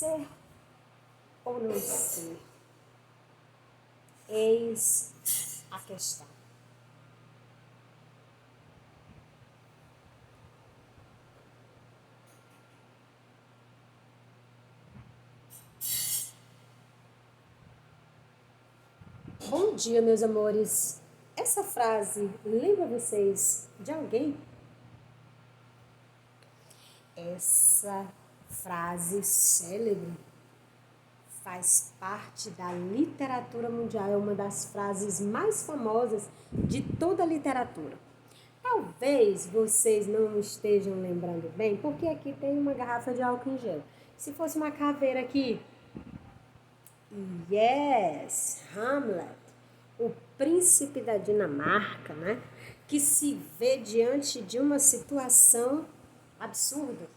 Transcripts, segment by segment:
Ser ou não ser? Eis a questão. Bom dia, meus amores. Essa frase lembra vocês de alguém? Essa frase célebre faz parte da literatura mundial, é uma das frases mais famosas de toda a literatura. Talvez vocês não estejam lembrando bem, porque aqui tem uma garrafa de álcool em gel. Se fosse uma caveira aqui, yes, Hamlet, o príncipe da Dinamarca, né? Que se vê diante de uma situação absurda.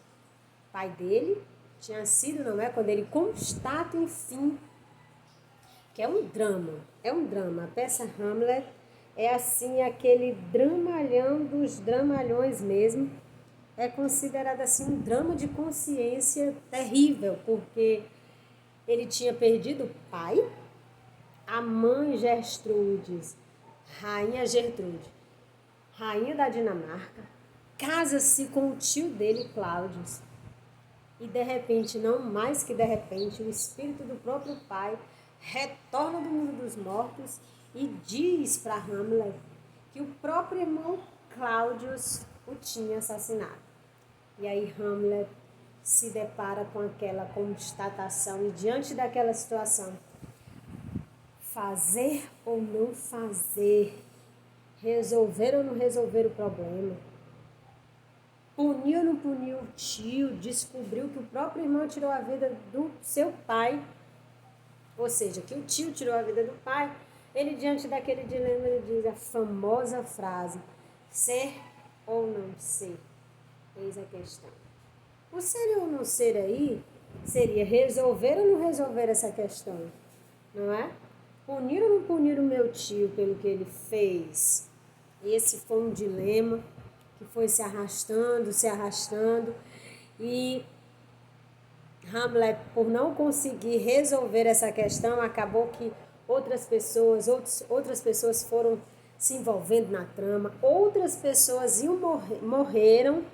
O pai dele tinha sido, não é? Quando ele constata, enfim, que é um drama. A peça Hamlet é assim, aquele dramalhão dos dramalhões mesmo. É considerado assim um drama de consciência terrível, porque ele tinha perdido o pai, a mãe Gertrude, rainha da Dinamarca, casa-se com o tio dele, Cláudio. E de repente, não mais que de repente, o espírito do próprio pai retorna do mundo dos mortos e diz para Hamlet que o próprio irmão Cláudio o tinha assassinado. E aí Hamlet se depara com aquela constatação e diante daquela situação, fazer ou não fazer, resolver ou não resolver o problema, punir ou não punir o tio, descobriu que o próprio irmão tirou a vida do seu pai, ou seja, que o tio tirou a vida do pai. Ele, diante daquele dilema, ele diz a famosa frase, ser ou não ser, eis a questão. O ser ou não ser aí seria resolver ou não resolver essa questão, não é? Punir ou não punir o meu tio pelo que ele fez? Esse foi um dilema que foi se arrastando, e Hamlet, por não conseguir resolver essa questão, acabou que outras pessoas foram se envolvendo na trama, outras pessoas morreram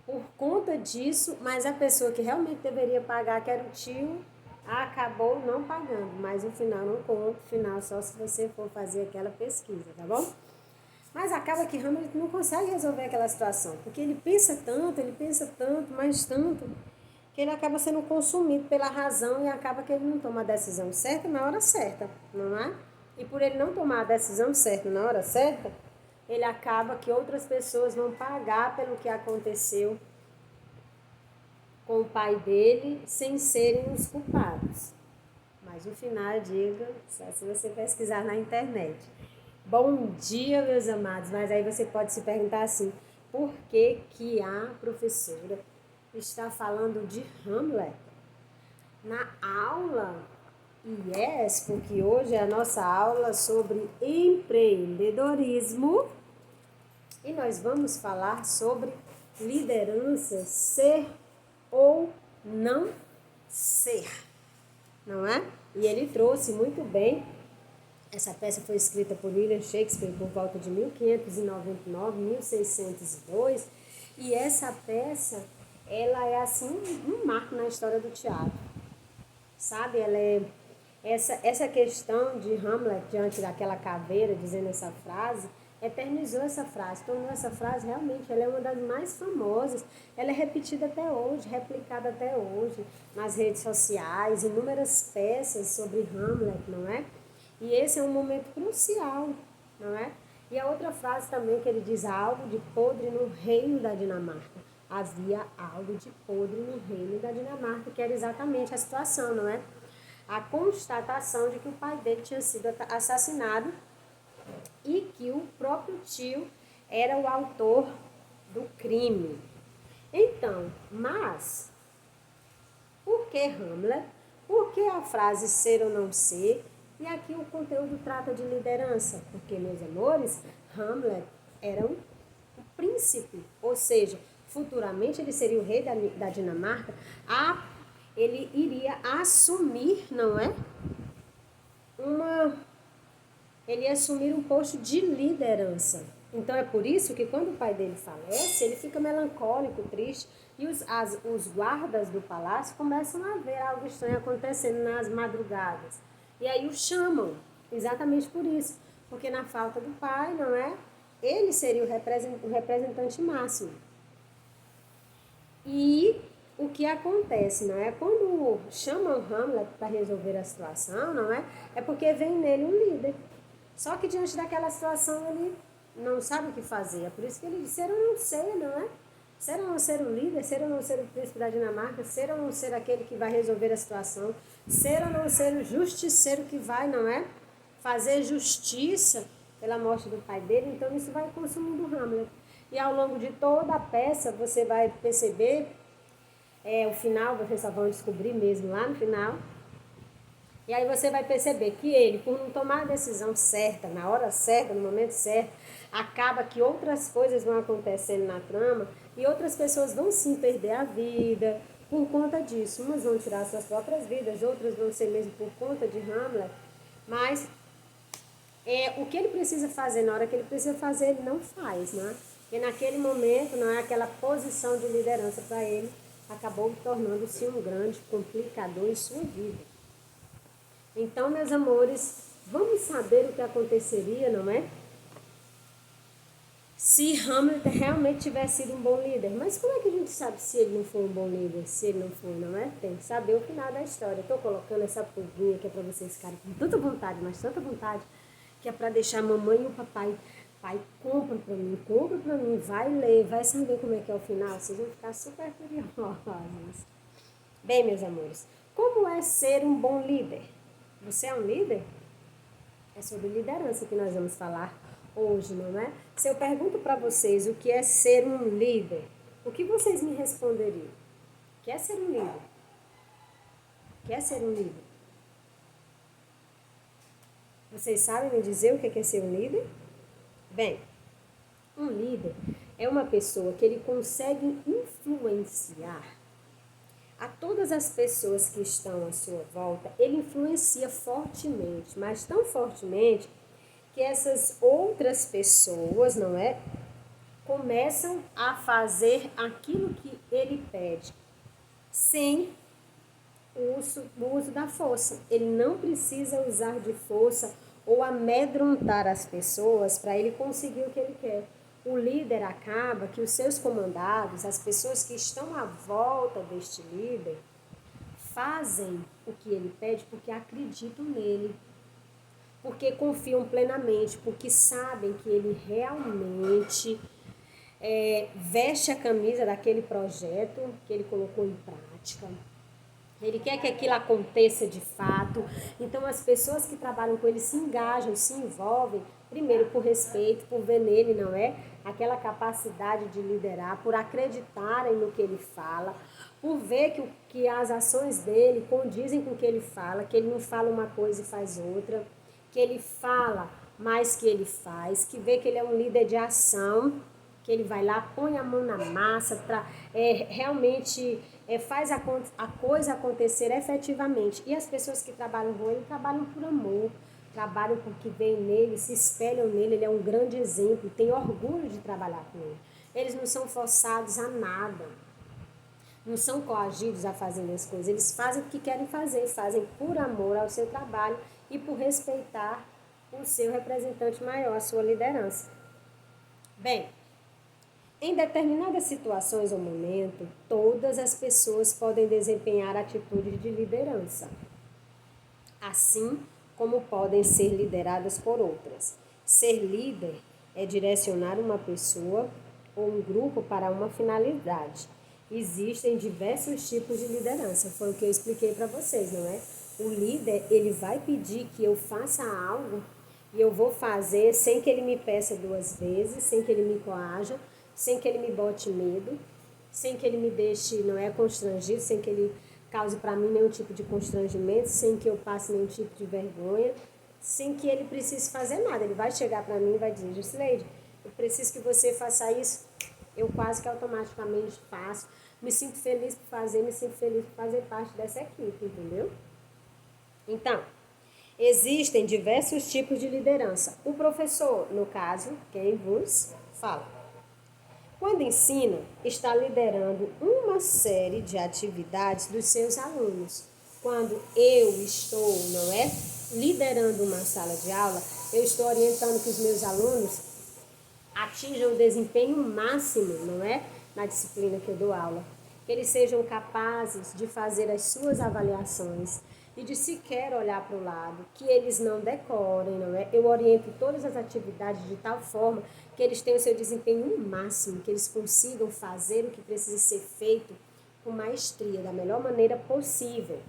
por conta disso, mas a pessoa que realmente deveria pagar, que era o tio, acabou não pagando, mas o final não conta, o final só se você for fazer aquela pesquisa, tá bom? Mas acaba que Hamlet não consegue resolver aquela situação, porque ele pensa tanto, mas tanto, que ele acaba sendo consumido pela razão e acaba que ele não toma a decisão certa na hora certa, não é? E por ele não tomar a decisão certa na hora certa, ele acaba que outras pessoas vão pagar pelo que aconteceu com o pai dele sem serem os culpados. Mas o final, diga, só se você pesquisar na internet. Bom dia, meus amados. Mas aí você pode se perguntar assim, por que que a professora está falando de Hamlet? Na aula, yes, porque hoje é a nossa aula sobre empreendedorismo e nós vamos falar sobre liderança, ser ou não ser, não é? E ele trouxe muito bem. Essa peça foi escrita por William Shakespeare por volta de 1599, 1602, e essa peça, ela é assim um marco na história do teatro, sabe? Ela é essa questão de Hamlet diante daquela caveira dizendo essa frase, eternizou essa frase, tornou essa frase realmente, ela é uma das mais famosas, ela é repetida até hoje, replicada até hoje nas redes sociais, inúmeras peças sobre Hamlet, não é? E esse é um momento crucial, não é? E a outra frase também que ele diz, algo de podre no reino da Dinamarca. Havia algo de podre no reino da Dinamarca, que era exatamente a situação, não é? A constatação de que o pai dele tinha sido assassinado e que o próprio tio era o autor do crime. Então, mas, por que Hamlet? Por que a frase ser ou não ser? E aqui o conteúdo trata de liderança, porque, meus amores, Hamlet era um príncipe, ou seja, futuramente ele seria o rei da Dinamarca. A ele iria assumir, não é? Ele ia assumir um posto de liderança. Então é por isso que quando o pai dele falece, ele fica melancólico, triste, e os guardas do palácio começam a ver algo estranho acontecendo nas madrugadas. E aí o chamam, exatamente por isso, porque na falta do pai, não é? Ele seria o representante máximo. E o que acontece, não é? Quando chamam Hamlet para resolver a situação, não é? É porque vem nele um líder. Só que diante daquela situação ele não sabe o que fazer. É por isso que ele diz, ser ou não ser, não é? Ser ou não ser o líder, ser ou não ser o príncipe da Dinamarca, ser ou não ser aquele que vai resolver a situação, ser ou não ser o justiceiro que vai, não é? Fazer justiça pela morte do pai dele. Então isso vai consumindo Hamlet. E ao longo de toda a peça você vai perceber, o final, vocês só vão descobrir mesmo lá no final. E aí você vai perceber que ele, por não tomar a decisão certa, na hora certa, no momento certo, acaba que outras coisas vão acontecendo na trama e outras pessoas vão sim perder a vida por conta disso. Umas vão tirar suas próprias vidas, outras vão ser mesmo por conta de Hamlet. Mas o que ele precisa fazer na hora que ele precisa fazer, ele não faz, né? E naquele momento, não é aquela posição de liderança para ele, acabou tornando-se um grande complicador em sua vida. Então, meus amores, vamos saber o que aconteceria, não é? Se Hamlet realmente tivesse sido um bom líder. Mas como é que a gente sabe se ele não for um bom líder, se ele não for, não é? Tem que saber o final da história. Estou colocando essa pulguinha que é para vocês ficarem com tanta vontade, mas tanta vontade, que é para deixar a mamãe e o papai. Pai, compra para mim, vai ler, vai saber como é que é o final. Vocês vão ficar super curiosos. Bem, meus amores, como é ser um bom líder? Você é um líder? É sobre liderança que nós vamos falar hoje, não é? Se eu pergunto para vocês o que é ser um líder, o que vocês me responderiam? O que é ser um líder? O que é ser um líder? Vocês sabem me dizer o que é ser um líder? Bem, um líder é uma pessoa que ele consegue influenciar a todas as pessoas que estão à sua volta. Ele influencia fortemente, mas tão fortemente que essas outras pessoas, não é, começam a fazer aquilo que ele pede, sem o uso da força. Ele não precisa usar de força ou amedrontar as pessoas para ele conseguir o que ele quer. O líder acaba que os seus comandados, as pessoas que estão à volta deste líder, fazem o que ele pede porque acreditam nele, porque confiam plenamente, porque sabem que ele realmente veste a camisa daquele projeto que ele colocou em prática. Ele quer que aquilo aconteça de fato. Então as pessoas que trabalham com ele se engajam, se envolvem, primeiro por respeito, por ver nele, não é? Aquela capacidade de liderar, por acreditarem no que ele fala, por ver que as ações dele condizem com o que ele fala, que ele não fala uma coisa e faz outra, que ele fala mais que ele faz, que vê que ele é um líder de ação, que ele vai lá, põe a mão na massa, realmente faz a coisa acontecer efetivamente. E as pessoas que trabalham com ele trabalham por amor, trabalham porque veem nele, se espelham nele, ele é um grande exemplo, tem orgulho de trabalhar com ele. Eles não são forçados a nada, não são coagidos a fazer as coisas, eles fazem o que querem fazer, fazem por amor ao seu trabalho e por respeitar o seu representante maior, a sua liderança. Bem, em determinadas situações ou momentos, todas as pessoas podem desempenhar atitudes de liderança, assim como podem ser lideradas por outras. Ser líder é direcionar uma pessoa ou um grupo para uma finalidade. Existem diversos tipos de liderança, foi o que eu expliquei para vocês, não é? O líder, ele vai pedir que eu faça algo e eu vou fazer sem que ele me peça duas vezes, sem que ele me coaja, sem que ele me bote medo, sem que ele me deixe, não é, constrangido, sem que ele cause para mim nenhum tipo de constrangimento, sem que eu passe nenhum tipo de vergonha, sem que ele precise fazer nada. Ele vai chegar para mim e vai dizer, Jusceleide, eu preciso que você faça isso, eu quase que automaticamente faço. me sinto feliz por fazer, me sinto feliz por fazer parte dessa equipe, entendeu? Então, existem diversos tipos de liderança. O professor, no caso, quem vos fala. Quando ensina, está liderando uma série de atividades dos seus alunos. Quando eu estou, não é, liderando uma sala de aula, eu estou orientando que os meus alunos atinjam o desempenho máximo, não é, na disciplina que eu dou aula. Que eles sejam capazes de fazer as suas avaliações e de sequer olhar para o lado, que eles não decorem, não é? Eu oriento todas as atividades de tal forma que eles tenham o seu desempenho máximo, que eles consigam fazer o que precisa ser feito com maestria, da melhor maneira possível.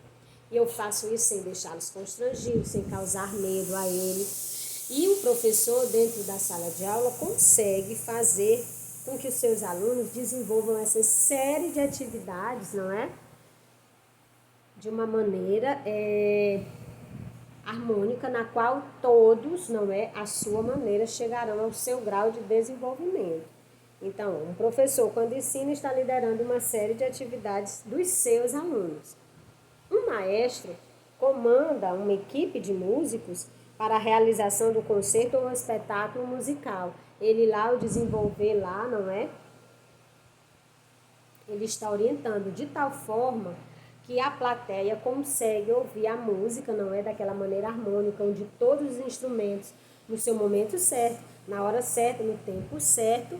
E eu faço isso sem deixá-los constrangidos, sem causar medo a eles. E o professor, dentro da sala de aula, consegue fazer com que os seus alunos desenvolvam essa série de atividades, não é? De uma maneira harmônica, na qual todos, não é, à sua maneira, chegarão ao seu grau de desenvolvimento. Então, um professor, quando ensina, está liderando uma série de atividades dos seus alunos. Um maestro comanda uma equipe de músicos para a realização do concerto ou espetáculo musical. Ele lá, o desenvolver lá, não é? Ele está orientando de tal forma que a plateia consegue ouvir a música, não é, daquela maneira harmônica, onde todos os instrumentos, no seu momento certo, na hora certa, no tempo certo,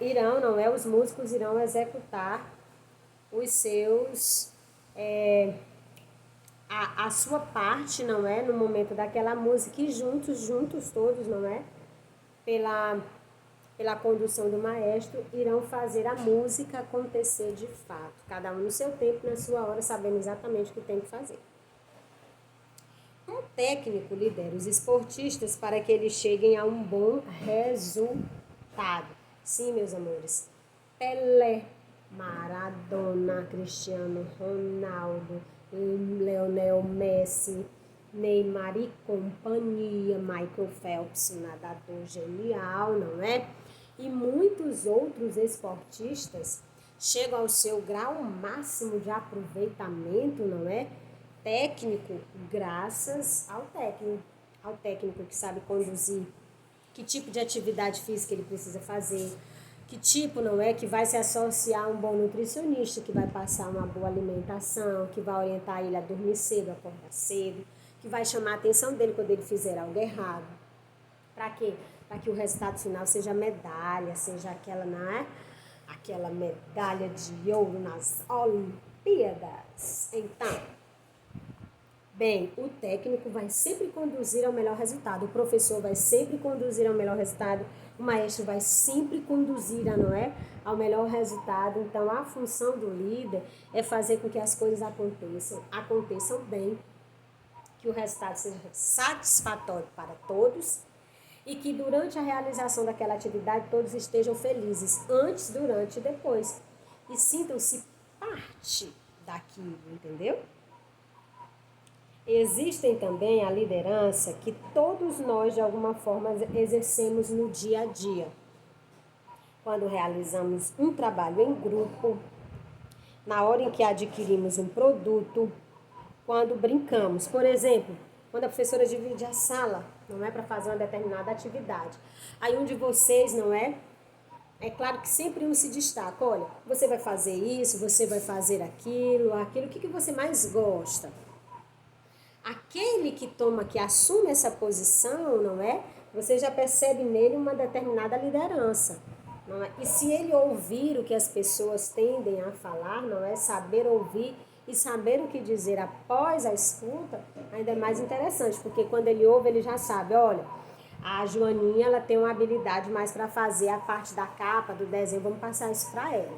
irão, não é, os músicos irão executar os seus, a sua parte, não é, no momento daquela música, e juntos todos, não é, pela condução do maestro, irão fazer a música acontecer de fato. Cada um no seu tempo, na sua hora, sabendo exatamente o que tem que fazer. Um técnico lidera os esportistas para que eles cheguem a um bom resultado. Sim, meus amores. Pelé, Maradona, Cristiano Ronaldo, Lionel Messi, Neymar e companhia, Michael Phelps, um nadador genial, não é? E muitos outros esportistas chegam ao seu grau máximo de aproveitamento, não é? Técnico, graças ao técnico que sabe conduzir, que tipo de atividade física ele precisa fazer, que tipo, não é, que vai se associar a um bom nutricionista, que vai passar uma boa alimentação, que vai orientar ele a dormir cedo, a acordar cedo, que vai chamar a atenção dele quando ele fizer algo errado. Para quê? Para que o resultado final seja medalha, seja aquela, não é? Aquela medalha de ouro nas Olimpíadas. Então, bem, o técnico vai sempre conduzir ao melhor resultado, o professor vai sempre conduzir ao melhor resultado, o maestro vai sempre conduzir, não é, ao melhor resultado. Então, a função do líder é fazer com que as coisas aconteçam bem, que o resultado seja satisfatório para todos e que durante a realização daquela atividade todos estejam felizes, antes, durante e depois, e sintam-se parte daquilo, entendeu? Existem também a liderança que todos nós, de alguma forma, exercemos no dia a dia. Quando realizamos um trabalho em grupo, na hora em que adquirimos um produto, quando brincamos. Por exemplo, quando a professora divide a sala, não é, para fazer uma determinada atividade. Aí um de vocês, não é? É claro que sempre um se destaca. Olha, você vai fazer isso, você vai fazer aquilo, o que você mais gosta? Aquele que assume essa posição, não é? Você já percebe nele uma determinada liderança, não é? E se ele ouvir o que as pessoas tendem a falar, não é? Saber ouvir e saber o que dizer após a escuta, ainda é mais interessante, porque quando ele ouve, ele já sabe, olha, a Joaninha, ela tem uma habilidade mais para fazer a parte da capa, do desenho, vamos passar isso para ela.